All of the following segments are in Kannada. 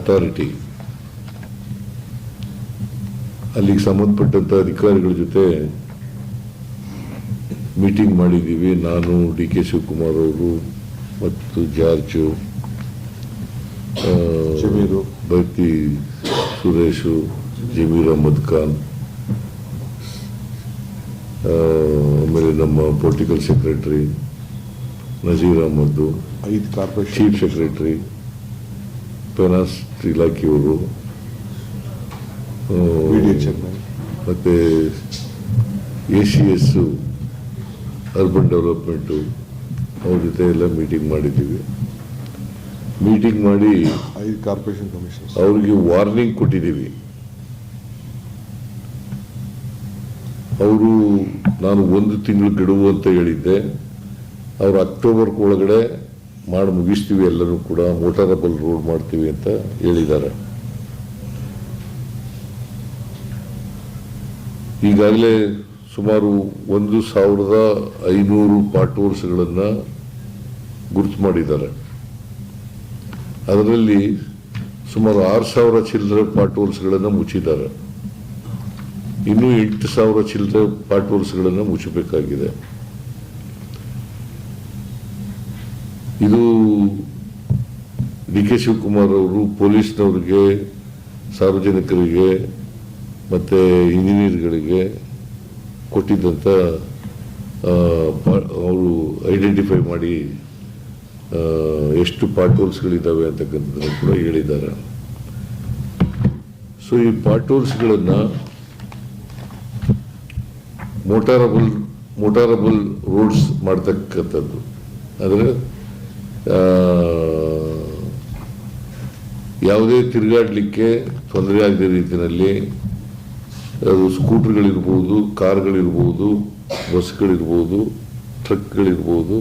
ಅಥಾರಿಟಿ ಅಲ್ಲಿಗೆ ಸಂಬಂಧಪಟ್ಟಂತ ಅಧಿಕಾರಿಗಳ ಜೊತೆ ಮೀಟಿಂಗ್ ಮಾಡಿದ್ದೀವಿ. ನಾನು, ಡಿ ಕೆ ಶಿವಕುಮಾರ್ ಅವರು ಮತ್ತು ಜಾರ್ಜು, ಭಕ್ತಿ ಸುರೇಶು, ಜಮೀರ್ ಅಹಮದ್ ಖಾನ್, ಆಮೇಲೆ ನಮ್ಮ political secretary Nazir Ahmad, chief secretary, finance ಇಲಾಖೆಯವರು, ಮತ್ತೆ ACS ಅರ್ಬನ್ ಡೆವಲಪ್ಮೆಂಟು ಅವ್ರ ಜೊತೆ ಎಲ್ಲ ಮೀಟಿಂಗ್ ಮಾಡಿದ್ದೀವಿ. ಮೀಟಿಂಗ್ ಮಾಡಿ 5 ಕಾರ್ಪೊರೇಷನ್ ಕಮಿಷನರ್ಸ್ ಅವ್ರಿಗೆ ವಾರ್ನಿಂಗ್ ಕೊಟ್ಟಿದ್ದೀವಿ. ಅವರು ನಾನು 1 ತಿಂಗಳು ಗಡುವು ಅಂತ ಹೇಳಿದ್ದೆ, ಅವರು ಅಕ್ಟೋಬರ್ ಒಳಗಡೆ ಮಾಡಿ ಮುಗಿಸ್ತೀವಿ, ಎಲ್ಲರೂ ಕೂಡ ಮೋಟಾರಬಲ್ ರೋಡ್ ಮಾಡ್ತೀವಿ ಅಂತ ಹೇಳಿದ್ದಾರೆ. ಈಗಾಗಲೇ ಸುಮಾರು 1,500 ಪಾರ್ಟ್ ಹೋಲ್ಸ್ಗಳನ್ನು ಗುರುತು ಮಾಡಿದ್ದಾರೆ. ಅದರಲ್ಲಿ ಸುಮಾರು 6,000 ಚಿಲ್ಲರೆ ಪಾರ್ಟ್ ಹೋಲ್ಸ್ಗಳನ್ನು ಮುಚ್ಚಿದ್ದಾರೆ. ಇನ್ನೂ 8,000 ಚಿಲ್ಲರೆ ಪಾರ್ಟ್ ಹೋಲ್ಸ್ಗಳನ್ನು ಮುಚ್ಚಬೇಕಾಗಿದೆ. ಇದು ಡಿ ಕೆ ಶಿವಕುಮಾರ್ ಅವರು ಪೊಲೀಸ್ನವರಿಗೆ, ಸಾರ್ವಜನಿಕರಿಗೆ ಮತ್ತೆ ಇಂಜಿನಿಯರ್ಗಳಿಗೆ ಕೊಟ್ಟಿದ್ದಂಥ ಅವರು ಐಡೆಂಟಿಫೈ ಮಾಡಿ ಎಷ್ಟು ಪಾರ್ಟ್ ಹೋಲ್ಸ್ಗಳಿದ್ದಾವೆ ಅಂತಕ್ಕಂಥದ್ದನ್ನು ಕೂಡ ಹೇಳಿದ್ದಾರೆ. ಸೊ ಈ ಪಾರ್ಟ್ ಹೋಲ್ಸ್ಗಳನ್ನು ಮೋಟಾರಬಲ್ ರೋಡ್ಸ್ ಮಾಡ್ತಕ್ಕಂಥದ್ದು, ಅಂದರೆ ಯಾವುದೇ ತಿರುಗಾಡಲಿಕ್ಕೆ ತೊಂದರೆ ಆಗದ ರೀತಿಯಲ್ಲಿ ಅದು ಸ್ಕೂಟರ್ಗಳಿರ್ಬೋದು, ಕಾರ್ಗಳಿರ್ಬೋದು, ಬಸ್ಗಳಿರ್ಬೋದು, ಟ್ರಕ್ಗಳಿರ್ಬೋದು,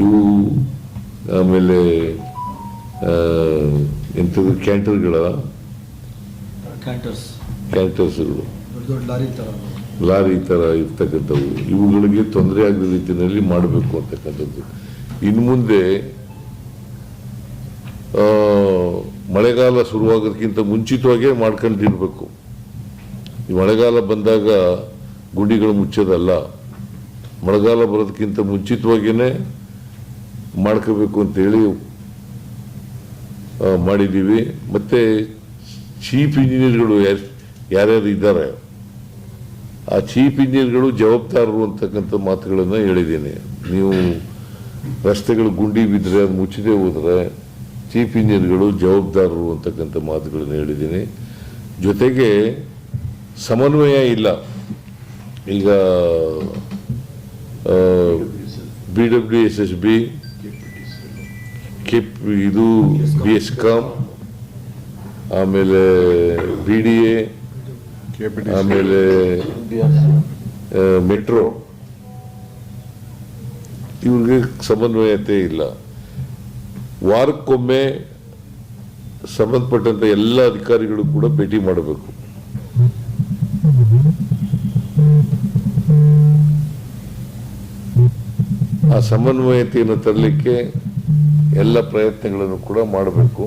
ಇವು ಆಮೇಲೆ ಎಂಥದ್ದು ಕ್ಯಾಂಟರ್ಸ್ಗಳು, ಲಾರಿ ಥರ ಇರ್ತಕ್ಕಂಥವು, ಇವುಗಳಿಗೆ ತೊಂದರೆ ಆಗದ ರೀತಿಯಲ್ಲಿ ಮಾಡಬೇಕು ಅಂತಕ್ಕಂಥದ್ದು. ಇನ್ನು ಮುಂದೆ ಮಳೆಗಾಲ ಶುರುವಾಗೋದಕ್ಕಿಂತ ಮುಂಚಿತವಾಗೇ ಮಾಡ್ಕೊಂಡಿರ್ಬೇಕು. ಈ ಮಳೆಗಾಲ ಬಂದಾಗ ಗುಂಡಿಗಳು ಮುಚ್ಚೋದಲ್ಲ, ಮಳೆಗಾಲ ಬರೋದಕ್ಕಿಂತ ಮುಂಚಿತವಾಗಿಯೇ ಮಾಡ್ಕೋಬೇಕು ಅಂತೇಳಿ ಮಾಡಿದ್ದೀವಿ. ಮತ್ತು ಚೀಫ್ ಇಂಜಿನಿಯರ್ಗಳು ಯಾರ್ಯಾರು ಇದ್ದಾರೆ, ಆ ಚೀಫ್ ಇಂಜಿನಿಯರ್ಗಳು ಜವಾಬ್ದಾರರು ಅಂತಕ್ಕಂಥ ಮಾತುಗಳನ್ನು ಹೇಳಿದ್ದೀನಿ. ನೀವು ರಸ್ತೆಗಳು ಗುಂಡಿ ಬಿದ್ದರೆ ಅದು ಮುಚ್ಚದೆ ಹೋದರೆ ಚೀಫ್ ಇಂಜಿನಿಯರ್ಗಳು ಜವಾಬ್ದಾರರು ಅಂತಕ್ಕಂಥ ಮಾತುಗಳನ್ನು ಹೇಳಿದ್ದೀನಿ. ಜೊತೆಗೆ ಸಮನ್ವಯ ಇಲ್ಲ. ಈಗ BWSSB, ಇದು BSCOM, ಆಮೇಲೆ BDA, ಆಮೇಲೆ ಮೆಟ್ರೋ, ಇವ್ರಿಗೆ ಸಮನ್ವಯತೆ ಇಲ್ಲ. ವಾರಕ್ಕೊಮ್ಮೆ ಸಂಬಂಧಪಟ್ಟಂತ ಎಲ್ಲ ಅಧಿಕಾರಿಗಳು ಕೂಡ ಭೇಟಿ ಮಾಡಬೇಕು. ಆ ಸಮನ್ವಯತೆಯನ್ನು ತರಲಿಕ್ಕೆ ಎಲ್ಲ ಪ್ರಯತ್ನಗಳನ್ನು ಕೂಡ ಮಾಡಬೇಕು.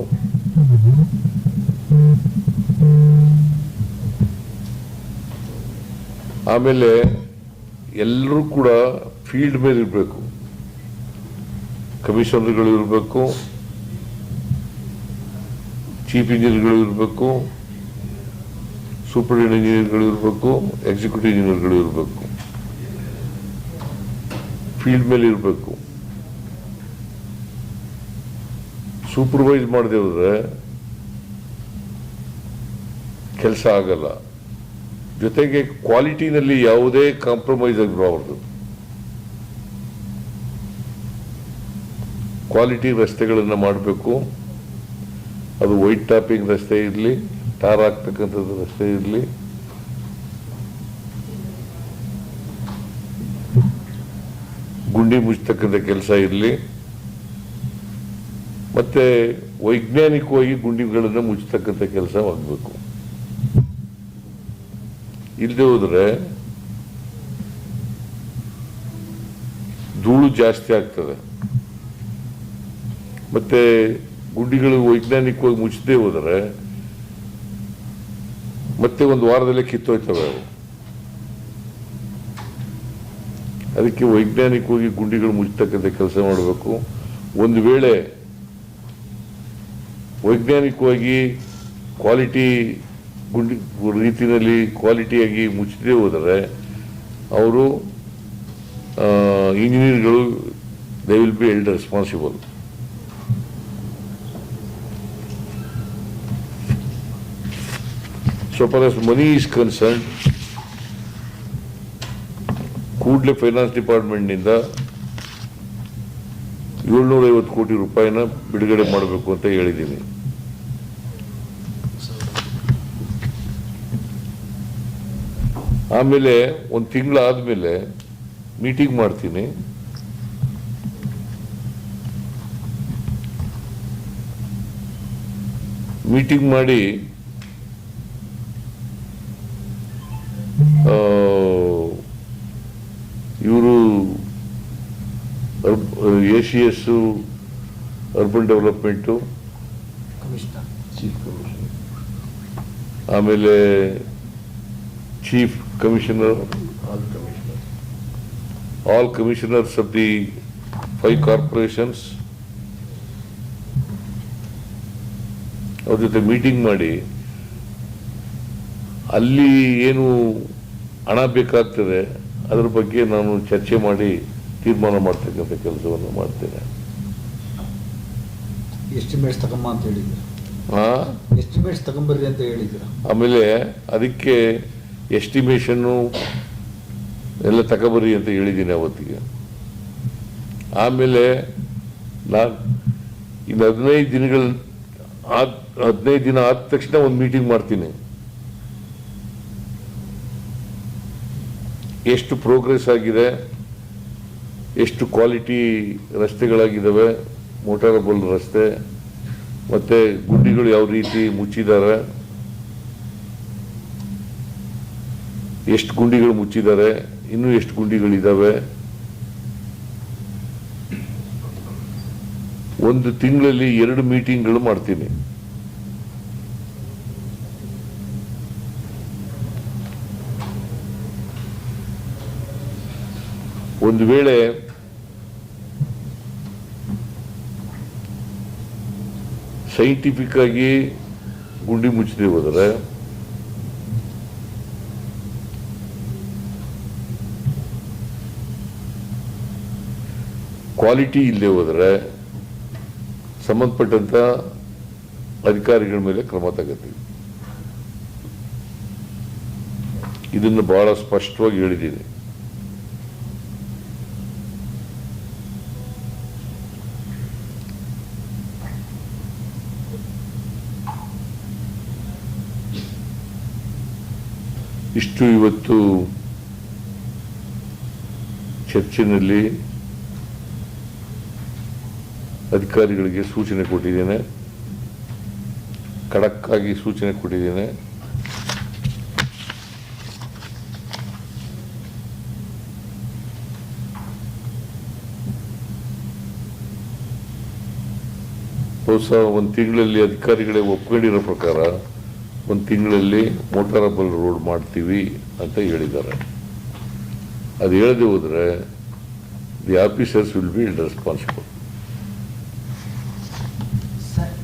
ಆಮೇಲೆ ಎಲ್ಲರೂ ಕೂಡ ಫೀಲ್ಡ್ ಮೇಲೆ ಇರಬೇಕು. ಕಮಿಷನರ್ಗಳು ಇರಬೇಕು, ಚೀಫ್ ಇಂಜಿನಿಯರ್ಗಳು ಇರಬೇಕು, ಸೂಪರಿಂಟೆಂಡೆಂಟ್ ಇಂಜಿನಿಯರ್ಗಳು ಇರಬೇಕು, ಎಕ್ಸಿಕ್ಯೂಟಿವ್ ಇಂಜಿನಿಯರ್ಗಳು ಇರಬೇಕು. ಫೀಲ್ಡ್ ಮೇಲೆ ಇರಬೇಕು. ಸೂಪರ್ವೈಸ್ ಮಾಡದೆ ಹೋದ್ರೆ ಕೆಲಸ ಆಗಲ್ಲ. ಜೊತೆಗೆ ಕ್ವಾಲಿಟಿನಲ್ಲಿ ಯಾವುದೇ ಕಾಂಪ್ರಮೈಸ್ ಆಗಿರಬಾರದು. ಕ್ವಾಲಿಟಿ ರಸ್ತೆಗಳನ್ನು ಮಾಡಬೇಕು. ಅದು ವೈಟ್ ಟಾಪಿಂಗ್ ರಸ್ತೆ ಇರಲಿ, ಟಾರ್ ಹಾಕ್ತಕ್ಕಂಥದ್ದು ರಸ್ತೆ ಇರಲಿ, ಗುಂಡಿ ಮುಚ್ಚತಕ್ಕಂಥ ಕೆಲಸ ಇರಲಿ, ಮತ್ತೆ ವೈಜ್ಞಾನಿಕವಾಗಿ ಗುಂಡಿಗಳನ್ನು ಮುಚ್ಚತಕ್ಕಂಥ ಕೆಲಸ ಆಗಬೇಕು. ಇಲ್ಲದೆ ಹೋದ್ರೆ ಧೂಳು ಜಾಸ್ತಿ ಆಗ್ತದೆ. ಮತ್ತೆ ಗುಂಡಿಗಳು ವೈಜ್ಞಾನಿಕವಾಗಿ ಮುಚ್ಚದೇ ಹೋದರೆ ಮತ್ತೆ ಒಂದು ವಾರದಲ್ಲೇ ಕಿತ್ತೋಯ್ತವೆ ಅವು. ಅದಕ್ಕೆ ವೈಜ್ಞಾನಿಕವಾಗಿ ಗುಂಡಿಗಳು ಮುಚ್ಚತಕ್ಕಂಥ ಕೆಲಸ ಮಾಡಬೇಕು. ಒಂದು ವೇಳೆ ವೈಜ್ಞಾನಿಕವಾಗಿ ಕ್ವಾಲಿಟಿ ಗುಂಡಿ ರೀತಿಯಲ್ಲಿ ಕ್ವಾಲಿಟಿಯಾಗಿ ಮುಚ್ಚದೇ ಹೋದರೆ ಅವರು ಇಂಜಿನಿಯರ್ಗಳು they will be held responsible. So far as money is concerned, ಕೂಡಲೇ ಫೈನಾನ್ಸ್ ಡಿಪಾರ್ಟ್ಮೆಂಟ್ನಿಂದ 750 ಕೋಟಿ ರೂಪಾಯಿನ ಬಿಡುಗಡೆ ಮಾಡಬೇಕು ಅಂತ ಹೇಳಿದ್ದೀನಿ. ಆಮೇಲೆ ಒಂದು ತಿಂಗಳಾದ್ಮೇಲೆ ಮೀಟಿಂಗ್ ಮಾಡ್ತೀನಿ. ಮೀಟಿಂಗ್ ಮಾಡಿ ಇವರು ACS ಅರ್ಬನ್ ಡೆವಲಪ್ಮೆಂಟು, ಆಮೇಲೆ chief commissioner, all commissioners of the 5 corporations ಅವ್ರ ಜೊತೆ ಮೀಟಿಂಗ್ ಮಾಡಿ ಅಲ್ಲಿ ಏನು ಹಣ ಬೇಕಾಗ್ತದೆ ಅದರ ಬಗ್ಗೆ ನಾನು ಚರ್ಚೆ ಮಾಡಿ ತೀರ್ಮಾನ ಮಾಡ್ತಕ್ಕಂಥ ಕೆಲಸವನ್ನು ಮಾಡ್ತೇನೆ. ಎಸ್ಟಿಮೇಟ್ಸ್ ತಗೊಂಬ ಅಂತ ಹೇಳಿದ್ರು. ಎಸ್ಟಿಮೇಟ್ಸ್ ತಗೊಂಬರ್ರಿ ಅಂತ ಹೇಳಿದ್ರು. ಆಮೇಲೆ ಅದಕ್ಕೆ ಎಸ್ಟಿಮೇಷನ್ನು ಎಲ್ಲ ತಗೊಬರ್ರಿ ಅಂತ ಹೇಳಿದ್ದೀನಿ ಅವತ್ತಿಗೆ. ಆಮೇಲೆ ನಾನು ಇನ್ನು 15 ದಿನ ಆದ ತಕ್ಷಣ ಒಂದು ಮೀಟಿಂಗ್ ಮಾಡ್ತೀನಿ. ಎಷ್ಟು ಪ್ರೋಗ್ರೆಸ್ ಆಗಿದೆ, ಎಷ್ಟು ಕ್ವಾಲಿಟಿ ರಸ್ತೆಗಳಾಗಿದ್ದಾವೆ, ಮೋಟಾರಬಲ್ ರಸ್ತೆ, ಮತ್ತೆ ಗುಂಡಿಗಳು ಯಾವ ರೀತಿ ಮುಚ್ಚಿದ್ದಾರೆ, ಎಷ್ಟು ಗುಂಡಿಗಳು ಮುಚ್ಚಿದ್ದಾರೆ, ಇನ್ನೂ ಎಷ್ಟು ಗುಂಡಿಗಳಿದ್ದಾವೆ. ಒಂದು ತಿಂಗಳಲ್ಲಿ 2 ಮೀಟಿಂಗ್ಗಳು ಮಾಡ್ತೀನಿ. ಒಂದು ವೇಳೆ ಸೈಂಟಿಫಿಕ್ ಆಗಿ ಗುಂಡಿ ಮುಚ್ಚದೆ ಹೋದರೆ ಕ್ವಾಲಿಟಿ ಇಲ್ಲದೆ ಹೋದರೆ ಸಂಬಂಧಪಟ್ಟಂತ ಅಧಿಕಾರಿಗಳ ಮೇಲೆ ಕ್ರಮ ತಗೋತೀವಿ. ಇದನ್ನು ಬಹಳ ಸ್ಪಷ್ಟವಾಗಿ ಹೇಳಿದ್ದೀನಿ. ಇಷ್ಟು ಇವತ್ತು ಚರ್ಚೆಯಲ್ಲಿ ಅಧಿಕಾರಿಗಳಿಗೆ ಸೂಚನೆ ಕೊಟ್ಟಿದ್ದೇನೆ, ಖಡಕ್ ಆಗಿ ಸೂಚನೆ ಕೊಟ್ಟಿದ್ದೇನೆ. ಬಹುಶಃ ಒಂದು ತಿಂಗಳಲ್ಲಿ ಅಧಿಕಾರಿಗಳೇ ಒಪ್ಕೊಂಡಿರೋ ಪ್ರಕಾರ 1 ತಿಂಗಳಲ್ಲಿ ಮೋಟಾರಬಲ್ ರೋಡ್ ಮಾಡ್ತೀವಿ ಅಂತ ಹೇಳಿದ್ದಾರೆ. ಅದು ಹೇಳದೆ ಹೋದರೆ the officers will be responsible.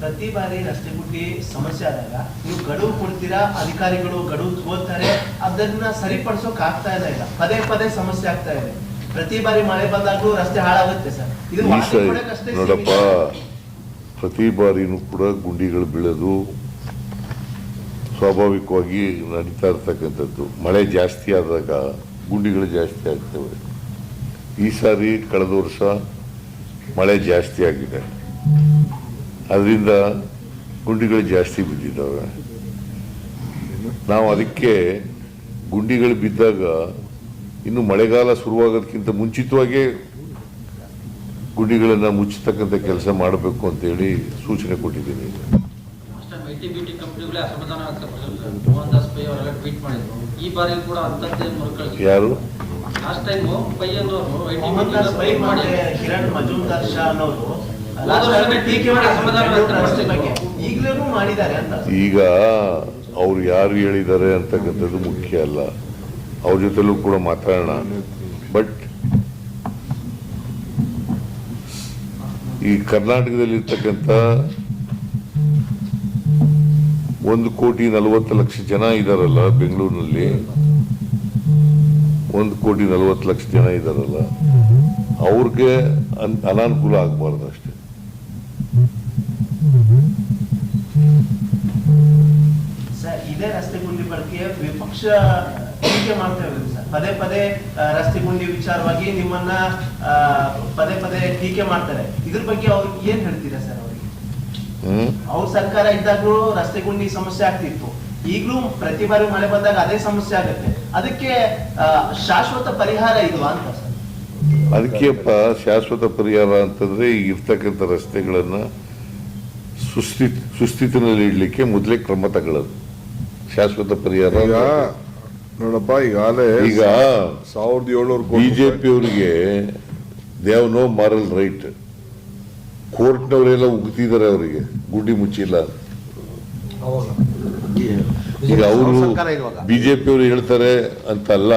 ಪ್ರತಿ ಬಾರಿ ರಸ್ತೆ ಗುಡ್ಡಿ ಸಮಸ್ಯೆ ಆದಾಗ ನೀವು ಗಡುವು ಕೊಡ್ತೀರಾ, ಅಧಿಕಾರಿಗಳು ಗಡುವು ತಗೋತಾರೆ, ಅದನ್ನ ಸರಿಪಡಿಸೋಕೆ ಆಗ್ತಾ ಇಲ್ಲ. ಪದೇ ಪದೇ ಸಮಸ್ಯೆ ಆಗ್ತಾ ಇದೆ. ಪ್ರತಿ ಬಾರಿ ಮಳೆ ಬಂದಾಗಲೂ ರಸ್ತೆ ಹಾಳಾಗುತ್ತೆ ಸರ್. ಇದು ನೋಡಪ್ಪ, ಪ್ರತಿ ಬಾರಿನೂ ಕೂಡ ಗುಂಡಿಗಳು ಬೀಳೋದು ಸ್ವಾಭಾವಿಕವಾಗಿ ನಡೀತಾ ಇರ್ತಕ್ಕಂಥದ್ದು. ಮಳೆ ಜಾಸ್ತಿ ಆದಾಗ ಗುಂಡಿಗಳು ಜಾಸ್ತಿ ಆಗ್ತವೆ. ಈ ಸಾರಿ ಕಳೆದ ವರ್ಷ ಮಳೆ ಜಾಸ್ತಿ ಆಗಿದೆ, ಅದರಿಂದ ಗುಂಡಿಗಳು ಜಾಸ್ತಿ ಬಿದ್ದಿದ್ದಾವೆ. ನಾವು ಅದಕ್ಕೆ ಗುಂಡಿಗಳು ಬಿದ್ದಾಗ ಇನ್ನು ಮಳೆಗಾಲ ಶುರುವಾಗೋದಕ್ಕಿಂತ ಮುಂಚಿತವಾಗೇ ಗುಂಡಿಗಳನ್ನು ಮುಚ್ಚತಕ್ಕಂಥ ಕೆಲಸ ಮಾಡಬೇಕು ಅಂತೇಳಿ ಸೂಚನೆ ಕೊಟ್ಟಿದ್ದೀನಿ. ಯಾರು ಕಿರಣ್ ಮಜುಮ್ದಾರ್ ಶಾ ಅನ್ನೋರು ಟೀಕೆ ಮಾಡಿ ಬೆಂಗಳೂರು ರಸ್ತೆ ಬಗ್ಗೆ ಈಗಲೂ ಮಾಡಿದ್ದಾರೆ ಅಂತ. ಈಗ ಅವ್ರು ಯಾರು ಹೇಳಿದ್ದಾರೆ ಅಂತಕ್ಕಂಥದ್ದು ಮುಖ್ಯ ಅಲ್ಲ, ಅವ್ರ ಜೊತೆಲೂ ಕೂಡ ಮಾತಾಡೋಣ. ಬಟ್ ಈ ಕರ್ನಾಟಕದಲ್ಲಿರ್ತಕ್ಕಂಥ 1,40,00,000 ಜನ ಇದಾರಲ್ಲ, ಬೆಂಗಳೂರಿನಲ್ಲಿ 1,40,00,000 ಜನ ಇದಾರಲ್ಲ, ಅವ್ರಿಗೆ ಅನಾನುಕೂಲ ಆಗಬಾರ್ದು ಅಷ್ಟೇ. ಸರ್, ಇದೇ ರಸ್ತೆ ಗುಂಡಿ ಬಗ್ಗೆ ವಿಪಕ್ಷ ಟೀಕೆ ಮಾಡ್ತಾ ಇರೋದು ಸರ್. ಪದೇ ಪದೇ ರಸ್ತೆ ಗುಂಡಿ ವಿಚಾರವಾಗಿ ನಿಮ್ಮನ್ನ ಪದೇ ಪದೇ ಟೀಕೆ ಮಾಡ್ತಾರೆ. ಇದ್ರ ಬಗ್ಗೆ ಅವ್ರಿಗೆ ಏನ್ ಹೇಳ್ತೀರಾ ಸರ್? ಅವರಿಗೆ ಅವ್ರ ಸರ್ಕಾರ ಇದ್ದಾಗ್ಲೂ ರಸ್ತೆ ಗುಂಡಿ ಸಮಸ್ಯೆ ಆಗ್ತಿತ್ತು, ಈಗಲೂ ಪ್ರತಿ ಬಾರಿ ಮಳೆ ಬಂದಾಗ ಅದೇ ಸಮಸ್ಯೆ ಆಗುತ್ತೆ. ಅದಕ್ಕೆ ಶಾಶ್ವತ ಪರಿಹಾರ ಇದು ಅಂತ ಸರ್? ಅದಕ್ಕೆಪ್ಪ ಶಾಶ್ವತ ಪರಿಹಾರ ಅಂತಂದ್ರೆ ಈಗ ಇರ್ತಕ್ಕಂಥ ರಸ್ತೆಗಳನ್ನ ಸುಸ್ಥಿತಿನಲ್ಲಿ ಇಡ್ಲಿಕ್ಕೆ ಮೊದಲೇ ಕ್ರಮ ತಗೊಳ್ಳೋದು ಶಾಶ್ವತ ಪರಿಹಾರ. ಈಗ ನೋಡಪ್ಪ, ಈಗಾಗಲೇ ಈಗ 1,700 ಬಿಜೆಪಿ ಅವರಿಗೆ they have no moral right. ಕೋರ್ಟ್ನವರೆಲ್ಲ ಉಗ್ತಿದ್ದಾರೆ ಅವರಿಗೆ, ಗುಡ್ಡಿ ಮುಚ್ಚಿಲ್ಲ. ಈಗ ಅವರು ಬಿಜೆಪಿ ಅವರು ಹೇಳ್ತಾರೆ ಅಂತ ಅಲ್ಲ,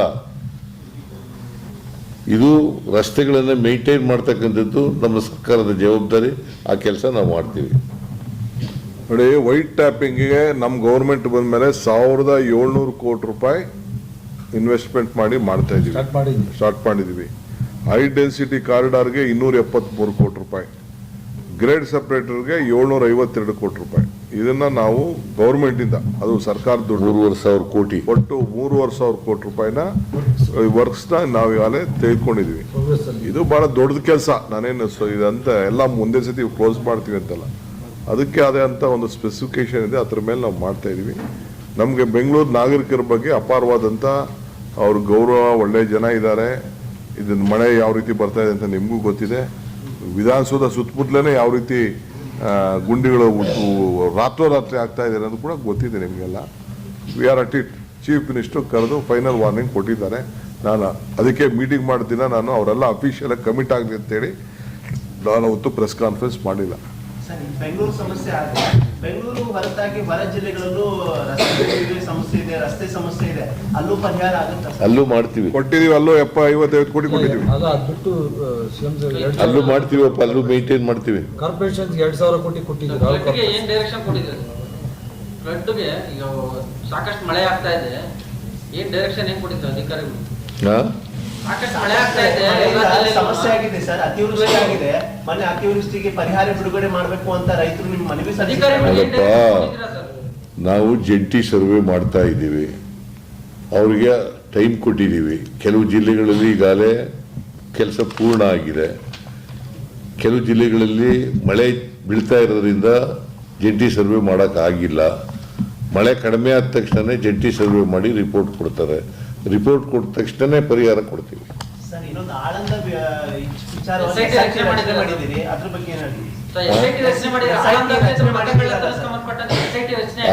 ಇದು ರಸ್ತೆಗಳನ್ನ ಮೇಂಟೈನ್ ಮಾಡ್ತಕ್ಕಂಥದ್ದು ನಮ್ಮ ಸರ್ಕಾರದ ಜವಾಬ್ದಾರಿ. ಆ ಕೆಲಸ ನಾವು ಮಾಡ್ತೀವಿ. ನೋಡಿ, ವೈಟ್ ಟ್ಯಾಪಿಂಗಿಗೆ ನಮ್ಮ ಗೌರ್ಮೆಂಟ್ ಬಂದ ಮೇಲೆ 1,700 ಕೋಟಿ ರೂಪಾಯಿ ಇನ್ವೆಸ್ಟ್ಮೆಂಟ್ ಮಾಡ್ತಾ ಇದೀವಿ, ಸ್ಟಾರ್ಟ್ ಮಾಡಿದೀವಿ. ಹೈ ಡೆನ್ಸಿಟಿ ಕಾರಿಡಾರ್ಗೆ 273 ಕೋಟಿ ರೂಪಾಯಿ, ಗ್ರೇಡ್ ಸಪ್ರೇಟರ್ಗೆ 752 ಕೋಟಿ ರೂಪಾಯಿ. ಇದನ್ನ ನಾವು ಗೌರ್ಮೆಂಟ್ ಇಂದ, ಅದು ಸರ್ಕಾರ ದುಡ್ಡು, 3,500 ಕೋಟಿ, ಒಟ್ಟು 3,500 ಕೋಟಿ ರೂಪಾಯಿನ ವರ್ಕ್ಸ್ ನ ನಾವು ಈಗಾಗಲೇ ತೆಗೆದುಕೊಂಡಿದೀವಿ. ಇದು ಬಹಳ ದೊಡ್ಡ ಕೆಲಸ. ನಾನೇನು ಇದಂತ ಎಲ್ಲ ಮುಂದೆ ಸತಿ ಕ್ಲೋಸ್ ಮಾಡ್ತೀವಿ ಅಂತಲ್ಲ, ಅದಕ್ಕೆ ಅದೇ ಅಂತ ಒಂದು ಸ್ಪೆಸಿಫಿಕೇಶನ್ ಇದೆ, ಅದ್ರ ಮೇಲೆ ನಾವು ಮಾಡ್ತಾ ಇದೀವಿ. ನಮಗೆ ಬೆಂಗಳೂರು ನಾಗರಿಕರ ಬಗ್ಗೆ ಅಪಾರವಾದಂಥ ಅವ್ರ ಗೌರವ, ಒಳ್ಳೆ ಜನ ಇದ್ದಾರೆ. ಇದನ್ನ ಮಳೆ ಯಾವ ರೀತಿ ಬರ್ತಾ ಇದೆ ಅಂತ ನಿಮಗೂ ಗೊತ್ತಿದೆ. ವಿಧಾನಸೌಧ ಸುತ್ತಮುತ್ತಲೇ ಯಾವ ರೀತಿ ಗುಂಡಿಗಳು ರಾತ್ರೋರಾತ್ರಿ ಆಗ್ತಾ ಇದೆ ಅನ್ನೋದು ಕೂಡ ಗೊತ್ತಿದೆ ನಿಮಗೆಲ್ಲ. We are at it. Chief minister ಕರೆದು ಫೈನಲ್ ವಾರ್ನಿಂಗ್ ಕೊಟ್ಟಿದ್ದಾರೆ. ನಾನು ಅದಕ್ಕೆ ಮೀಟಿಂಗ್ ಮಾಡಿದ ನಾನು ಅವರೆಲ್ಲ ಅಫಿಷಿಯಲ್ ಆಗಿ ಕಮಿಟ್ ಆಗಲಿ ಅಂತೇಳಿ ನಾನು ಅವತ್ತು ಪ್ರೆಸ್ ಕಾನ್ಫರೆನ್ಸ್ ಮಾಡಿಲ್ಲ. ಸರ್, ಬೆಂಗಳೂರು ಸಮಸ್ಯೆ ಆದ್ರೆ ಬೆಂಗಳೂರು ಹೊರತಾಗಿ ಹೊರ ಜಿಲ್ಲೆಗಳಲ್ಲೂ ಸಮಸ್ಯೆ ಇದೆ, ರಸ್ತೆ ಸಮಸ್ಯೆ ಇದೆ, ಅಲ್ಲೂ ಪರಿಹಾರ ಆಗುತ್ತೆ? ಅಲ್ಲೂ ಮಾಡ್ತೀವಿ, ಕೊಟ್ಟಿದೀವಿ. ಅಲ್ಲೂ 55 ಕೋಟಿ ಕೊಟ್ಟಿದ್ದೀವಿ. ಅಲ್ಲೂ ಮಾಡ್ತೀವಪ್ಪ, ಅಲ್ಲೂ ಮೇಂಟೈನ್ ಮಾಡ್ತೀವಿ. ಕಾರ್ಪೊರೇಷನ್ 2,000 ಕೋಟಿ ಕೊಟ್ಟಿದ್ದೀವಿ. ಏನ್ ಡೈರೆಕ್ಷನ್ ಕೊಟ್ಟಿದ್ದೀರಿ? ಫ್ಲಡ್ಗೆ ಈಗ ಸಾಕಷ್ಟು ಮಳೆ ಆಗ್ತಾ ಇದೆ, ಏನ್ ಡೈರೆಕ್ಷನ್ ಏನ್ ಕೊಟ್ಟಿದ್ದಾರೆ ಅಧಿಕಾರಿಗಳು? ಸಾಕಷ್ಟು ಮಳೆ ಆಗ್ತಾ ಇದೆ, ಸಮಸ್ಯೆ ಆಗಿದೆ ಸರ್, ಅತಿವೃಷ್ಟಿ ಆಗಿದೆ. ಮೊನ್ನೆ ಅತಿವೃಷ್ಟಿಗೆ ಪರಿಹಾರ ಬಿಡುಗಡೆ ಮಾಡಬೇಕು ಅಂತ ರೈತರು ನಿಮ್ಮ ಮನವಿ ನಾವು ಜಂಟಿ ಸರ್ವೆ ಮಾಡ್ತಾ ಇದ್ದೀವಿ. ಅವರಿಗೆ ಟೈಮ್ ಕೊಟ್ಟಿದ್ದೀವಿ. ಕೆಲವು ಜಿಲ್ಲೆಗಳಲ್ಲಿ ಈಗಾಗಲೇ ಕೆಲಸ ಪೂರ್ಣ ಆಗಿದೆ. ಕೆಲವು ಜಿಲ್ಲೆಗಳಲ್ಲಿ ಮಳೆ ಬೀಳ್ತಾ ಇರೋದ್ರಿಂದ ಜಂಟಿ ಸರ್ವೆ ಮಾಡೋಕ್ಕಾಗಿಲ್ಲ. ಮಳೆ ಕಡಿಮೆ ಆದ ತಕ್ಷಣ ಜಂಟಿ ಸರ್ವೆ ಮಾಡಿ ರಿಪೋರ್ಟ್ ಕೊಡ್ತಾರೆ. ರಿಪೋರ್ಟ್ ಕೊಟ್ಟ ತಕ್ಷಣ ಪರಿಹಾರ ಕೊಡ್ತೀವಿ. ಸರ್, ಇನ್ನೊಂದು ಆಳಂದ ಮಾಡಿದ್ದೀರಿ, ಅದ್ರ ಬಗ್ಗೆ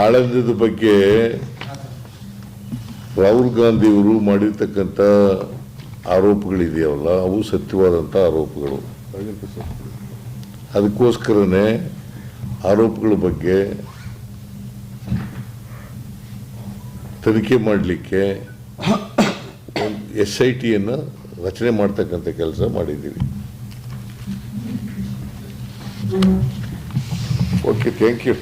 ಆಳಂದದ ಬಗ್ಗೆ ರಾಹುಲ್ ಗಾಂಧಿ ಅವರು ಮಾಡಿರ್ತಕ್ಕಂಥ ಆರೋಪಗಳಿದೆಯಲ್ಲ, ಅವು ಸತ್ಯವಾದಂಥ ಆರೋಪಗಳು. ಅದಕ್ಕೋಸ್ಕರನೇ ಆರೋಪಗಳ ಬಗ್ಗೆ ತನಿಖೆ ಮಾಡಲಿಕ್ಕೆ SIT ರಚನೆ ಮಾಡ್ತಕ್ಕಂಥ ಕೆಲಸ ಮಾಡಿದ್ದೀವಿ. Okay, thank you.